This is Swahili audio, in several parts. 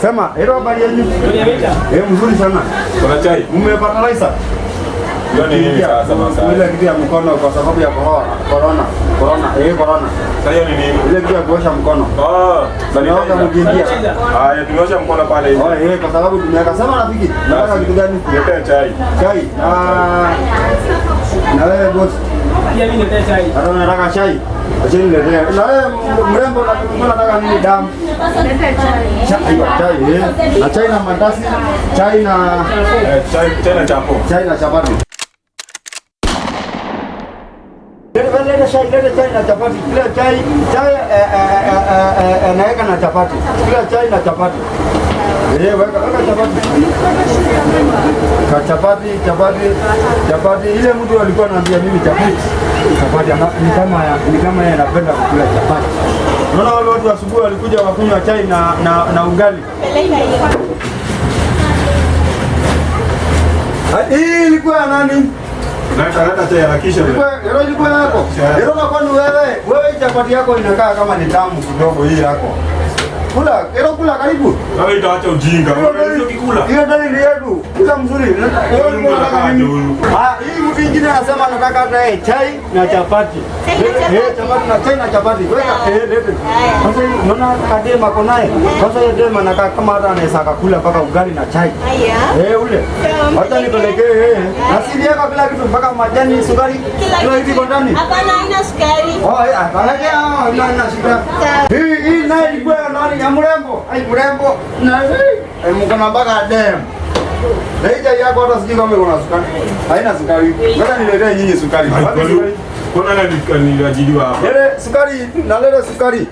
Sema, habari yenu? Mzuri sana. Kuna chai? Mmepata license? Nini sasa Masai? Ile kitu ya mkono kwa sababu ya corona. Corona. Sasa hiyo ni nini? Ile kitu ya kuosha mkono. Sasa mkiingia. Tumeosha mkono pale hivi. Kwa sababu tumeweka. Sema rafiki, nataka kitu gani? Niletee chai. Chai. Na wewe boss. Pia mimi niletee chai. Hata nataka chai. Acha niletee. Na wewe mrembo nataka nini damu? Chai. Na chai na mandazi, chai na chapo. Chai na chapati. Leta chai na chapati. Kila chai naweka na chapati. Kila chai na chapati. Weka chapati. Chapati. Ile mtu alikuwa ananiambia mimi chapati ni kama yeye anapenda kula chapati. Unaona wale watu asubuhi walikuja wakunywa chai na ugali. Hii ilikuwa nani? Nataka chai harakisha. Ilikuwa yako. Ndio kwani wewe chapati yako inakaa kama ni tamu kidogo hii yako. Kula karibu. Wewe itaacha ujinga. Wewe ukikula. Hiyo dalili yetu. Kula mzuri. Hii mtu mwingine anasema anataka hata chai na chapati. Chapati na chai na chapati. Lete. Sasa unaona kadema kona naye. Sasa yeye dema anakaa kama hata anaweza kula mpaka ugali na chai. Ule. Hata nipelekee asili yako kila kitu mpaka majani, sukari. Kila kitu ndani. Hapana, haina sukari. Haina shida. Hii naye ilikuwa nani ya mrembo? Mrembo. Na mkono mpaka dem. Na hii chai yako hata sijui kama iko na sukari. Haina sukari. Ngoja niletee nyinyi sukari. Kuna nani niliajiliwa hapa? Ile sukari, naleta sukari.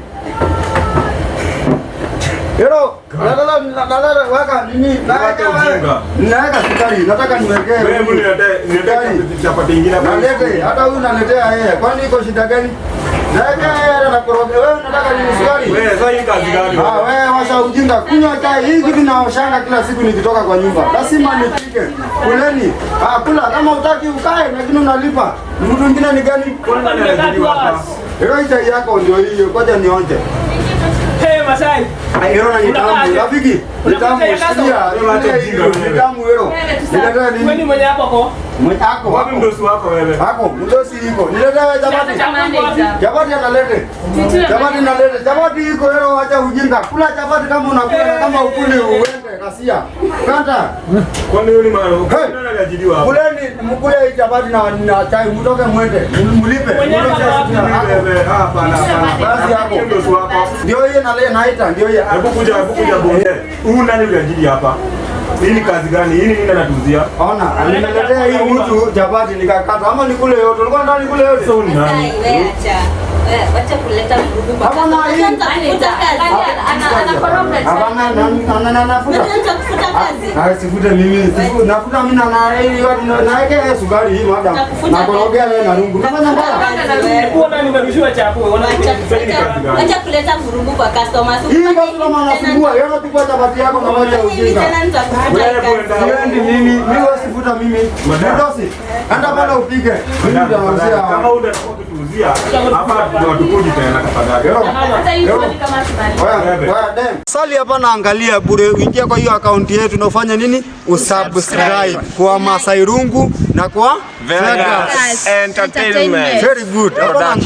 Naleta weka nini? Naweka sukari. Nataka niwekee. Wewe niletee chapati nyingine hapa. Nalete, hata huyu naletea yeye. Kwani iko shida gani? Naweka yeye na koroga. Wewe unataka nini sukari? Wewe sasa hii kazi gani? Wewe washa ujinga. Kunywa chai hii kitu naoshanga kila siku nikitoka kwa nyumba. Lazima nipike. Kuleni. Kula kama utaki ukae lakini unalipa. Mtu mwingine ni gani? Kwanza nilijiliwa hapa. Ile chai yako ndio hiyo. Ngoja nionje. Masai. Aiona ni tamu. Rafiki. Ni tamu. Ni tamu hilo. Niletee nini? Wewe ni mwenye hapa kwa? Mwenye hako. Wapi mdosi wako wewe? Hako, mdosi iko. Niletee chapati. Chapati analete. Chapati nalete. Chapati iko hilo, acha ujinga. Kula chapati kama unakula na kama ukuli uende kasia. Kanta. Kwani wewe ni mara nani aliajiliwa hapa? Kuleni mkule hii chapati na chai mtoke mwende. Mlipe. Hapana. Basi hapo. Mdosi wako. Ndio hiyo naita, ndio hiyo. Hebu kuja bonde. Huyu nani aliajili hapa? Hii ni kazi gani? Hii nini anatuzia? Ona, aliniletea hii mtu chapati nikakata. Ama nikule yote. Ulikuwa ndani nikule yote. Sio nani? Wacha kuleta vurugu. Hapana, hii sifute mimi. Nafuta mimi na hii yote naeke sukari hii madam. Na korogea wewe na rungu. Unafanya mbaya. Kuona nimerushiwa chapo. Wacha kuleta vurugu kwa customers. Hii customer anasumbua. Yeye anachukua chapati yako na wacha ujinga. Siendi mimi. Mimi wasifuta mimi. Mdosi. Anda bana upige. Mimi nitaanzia. Kama unataka kutuzia hapa tukuji tena tafadhali. Sali hapa naangalia bure, uingia kwa hiyo akaunti yetu na ufanye nini? Usubscribe kwa Masai Rungu na kwa Vegas Entertainment. Very good. Hapa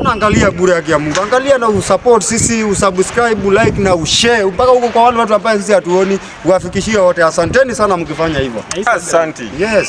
naangalia bure yake ya Mungu. Angalia na usupport sisi, usubscribe, like na ushare mpaka huko kwa wale watu ambao sisi hatuoni, uwafikishie wote. Asanteni sana mkifanya hivyo. Asante. Yes.